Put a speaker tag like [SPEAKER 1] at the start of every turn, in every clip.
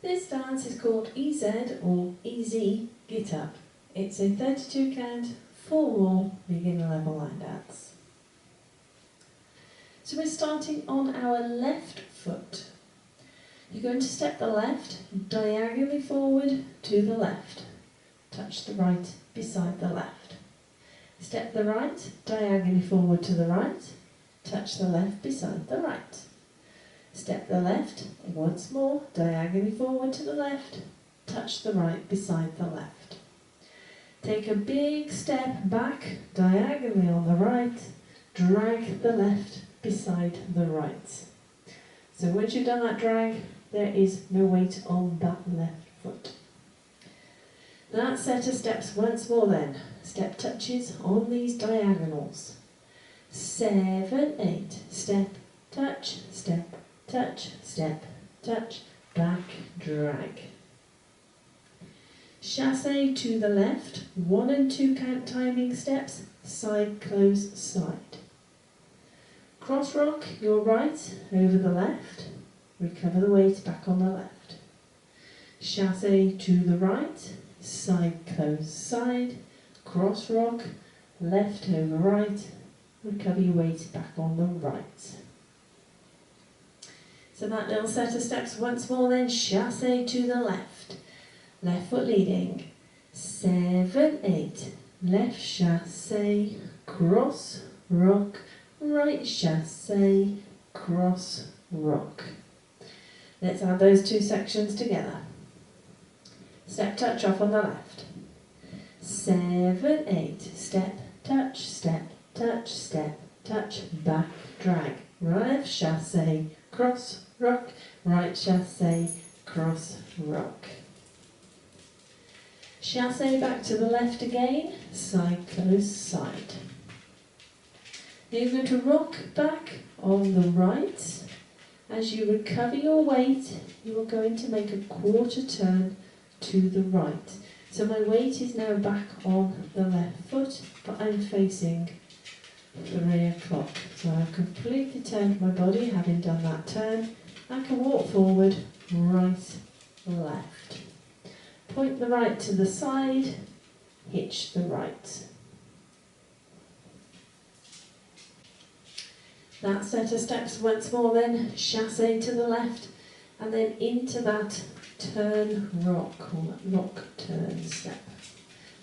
[SPEAKER 1] This dance is called EZ or EZ Git Up. It's a 32 count, 4-wall, beginner level line dance. So we're starting on our left foot. You're going to step the left diagonally forward to the left. Touch the right beside the left. Step the right diagonally forward to the right. Touch the left beside the right. Step the left once more diagonally forward to the left. Touch the right beside the left. Take a big step back diagonally on the right. Drag the left beside the right. So once you've done that drag, there is no weight on that left foot. That set of steps once more then. Step touches on these diagonals. 7, 8. Step, touch, step, touch, step, touch, back, drag. Chassé to the left, 1 and 2 count timing steps, side, close, side. Cross rock your right over the left, recover the weight back on the left. Chassé to the right, side, close, side, cross rock, left over right, recover your weight back on the right. So that little set of steps once more then, chassé to the left. Left foot leading. 7, 8. Left chassé, cross, rock, right chassé, cross, rock. Let's add those two sections together. Step touch off on the left. 7, 8. Step, touch, touch, back, drag. Left chassé, cross, rock, right chassé, cross, rock. Chassé back to the left again, side, close, side. Now you're going to rock back on the right. As you recover your weight, you are going to make a quarter turn to the right. So my weight is now back on the left foot, but I'm facing 3 o'clock. So I've completely turned my body, having done that turn. I can walk forward, right, left. Point the right to the side, hitch the right. That set of steps once more then, chassé to the left, and then into that turn rock, or rock turn step.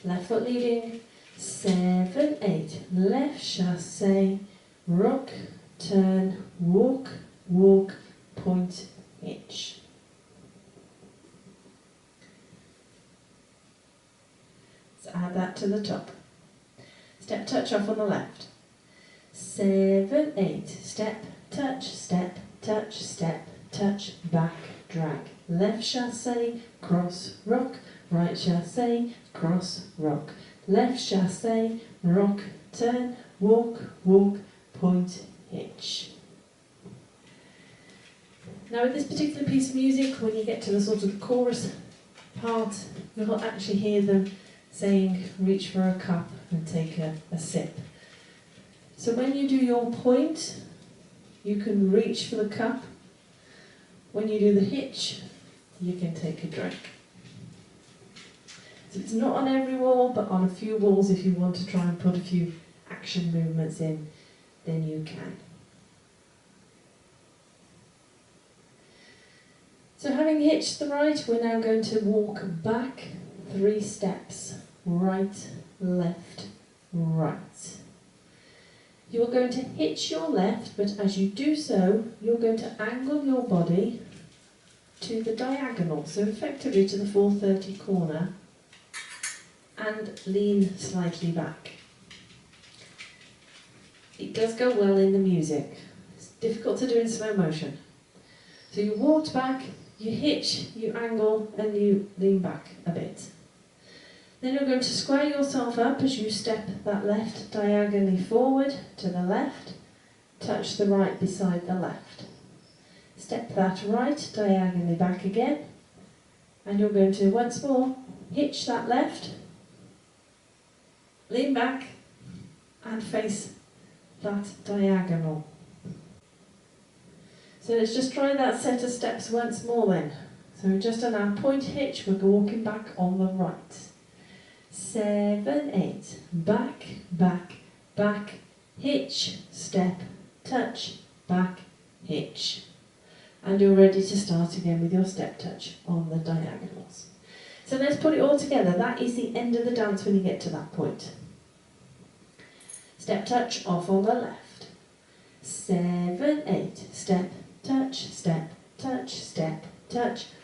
[SPEAKER 1] Left foot leading, 7, 8, left chassé, rock, turn, walk, walk, point, hitch. Add that to the top. Step touch off on the left. 7, 8. Step, touch, back, drag. Left chassé, cross, rock. Right chassé, cross, rock. Left chassé, rock, turn, walk, walk, point, hitch. Now with this particular piece of music, when you get to the sort of the chorus part, you'll actually hear them saying, reach for a cup and take a sip. So when you do your point, you can reach for the cup. When you do the hitch, you can take a drink. So it's not on every wall, but on a few walls, if you want to try and put a few action movements in, then you can. So having hitched the right, we're now going to walk back 3 steps. Right, left, right. You are going to hitch your left, but as you do so, you're going to angle your body to the diagonal, so effectively to the 430 corner, and lean slightly back. It does go well in the music. It's difficult to do in slow motion. So you walked back, you hitch, you angle, and you lean back a bit. Then you're going to square yourself up as you step that left diagonally forward to the left, touch the right beside the left. Step that right diagonally back again, and you're going to once more hitch that left, lean back, and face that diagonal. So let's just try that set of steps once more then. So we've just done our point hitch, we're walking back on the right. 7, 8, back, back, back, hitch, step, touch, back, hitch. And you're ready to start again with your step touch on the diagonals. So let's put it all together. That is the end of the dance when you get to that point. Step touch off on the left. 7, 8, step, touch,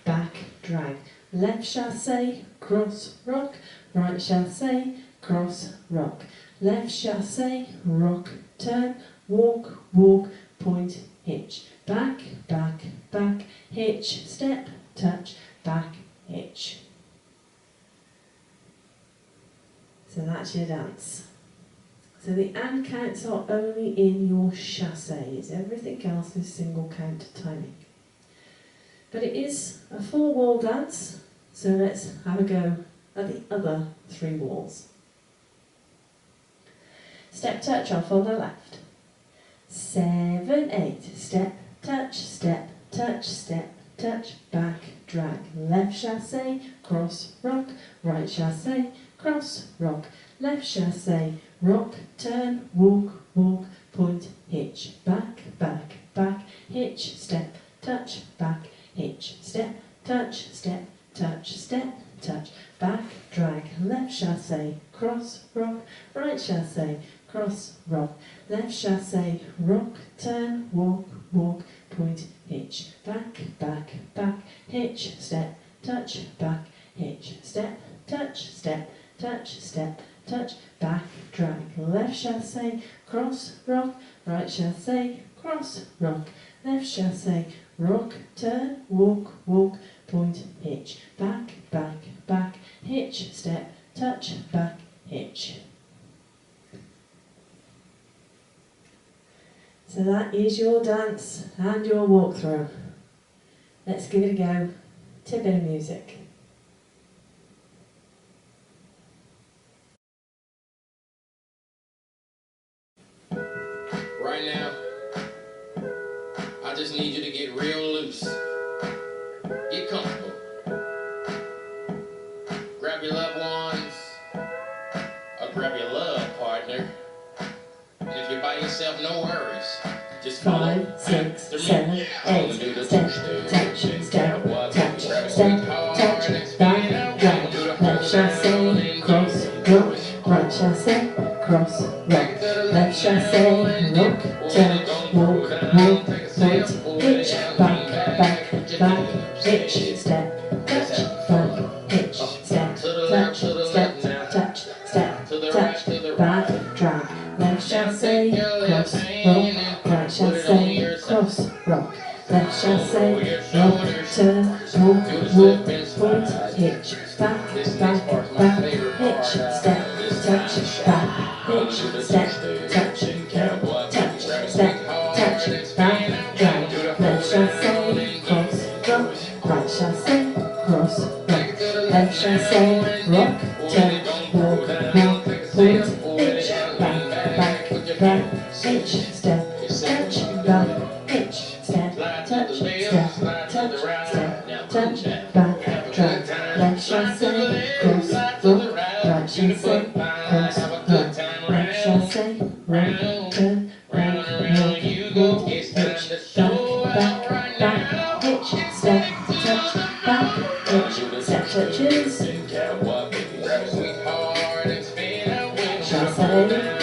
[SPEAKER 1] back, drag. Left chassé, cross, rock. Right chassé, cross, rock. Left chassé, rock, turn, walk, walk, point, hitch. Back, back, back, hitch, step, touch, back, hitch. So that's your dance. So the and counts are only in your chassés. Everything else is single count timing. But it is a 4-wall dance, so let's have a go at the other 3 walls. Step touch off on the left. 7, 8, step, touch, back, drag. Left chassé, cross, rock. Right chassé, cross, rock. Left chassé, rock, turn, walk, walk, point, hitch. Back, back, back, hitch, step, touch, back, hitch, step, touch, back, drag. Left chassé, cross, rock. Right chassé, cross, rock. Left chassé, rock, turn, walk, walk, point, hitch. Back, back, back, hitch, step, touch, back, hitch, step, touch, back, drag. Left chassé, cross, rock. Right chassé, cross, rock. Left chassé, rock, turn, walk, walk, point, hitch. Back, back, back, hitch, step, touch, back, hitch. So that is your dance and your walkthrough. Let's give it a go to a bit of music.
[SPEAKER 2] Right now, I just need you to get real loose. Get comfortable. Grab your loved ones, or grab your love partner. And if you're by yourself, no worries. Just
[SPEAKER 1] 5, 6, 7, 8, step, touch, back, drag. Left chassé, cross, rock. Right chassé, cross, rock. Left chassé, rock, turn, walk, walk, point, hitch, back, back, back, hitch, step, touch, back, hitch, step, touch, back, drag. Left chassé, cross, rock. Right chassé, cross, rock. Left chassé, rock, turn, walk, walk, point, hitch, back, back, hitch, step, touch, back, hitch, step, touch, back, drag. Left chassé, cross, rock. Right chassé, cross, rock. Left chassé, rock, turn, walk, walk, point, hitch, back, hitch, step, touch, back, hitch, step, touch, back, drag. Left chassé, cross, rock. Right chassé, cross, rock. Left chassé, rock, turn, walk, walk, hitch, back, hitch, step, touch, back, hitch, step touches. Chassé.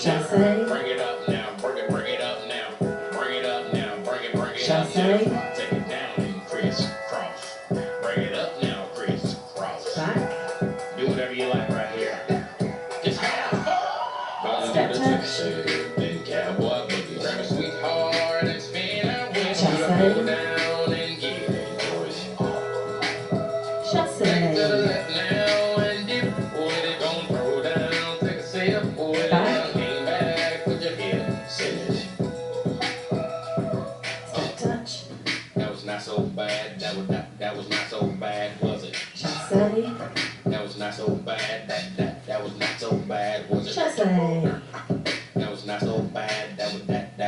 [SPEAKER 1] Chassé. Bring it up now, bring it up now, bring it up now, bring it chassé. Up now. Take it down and crisscross. Bring it up now, crisscross. Back. Do whatever you like right here. Just have fun. Step touch. Then cowboy boogie. Grab a sweetheart and spin away. Chassé. Go down and get it. Chassé. To the left now and dip. With it gon' throw down. Take a sip. Back. Step touch.
[SPEAKER 2] That was not so bad, was it?
[SPEAKER 1] Chassé.
[SPEAKER 2] That was not so bad. That was not so bad, was it?
[SPEAKER 1] Chassé.
[SPEAKER 2] That was not so bad. That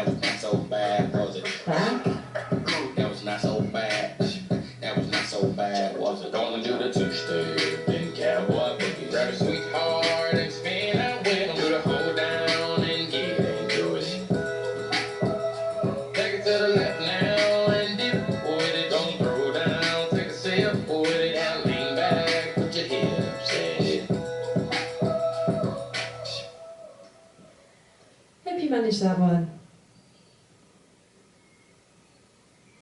[SPEAKER 2] was not so bad, was it?
[SPEAKER 1] Back.
[SPEAKER 2] That was not so bad. That was not so bad, was it? Gonna do the two-step and cowboy boogie. Grab a sweetheart and spin out with 'em. Do the hold down and get into it. Take it to the left now and dip with it. Don't throw down. Take a sip with it and lean back. Put your hips in it.
[SPEAKER 1] Hope you managed that one.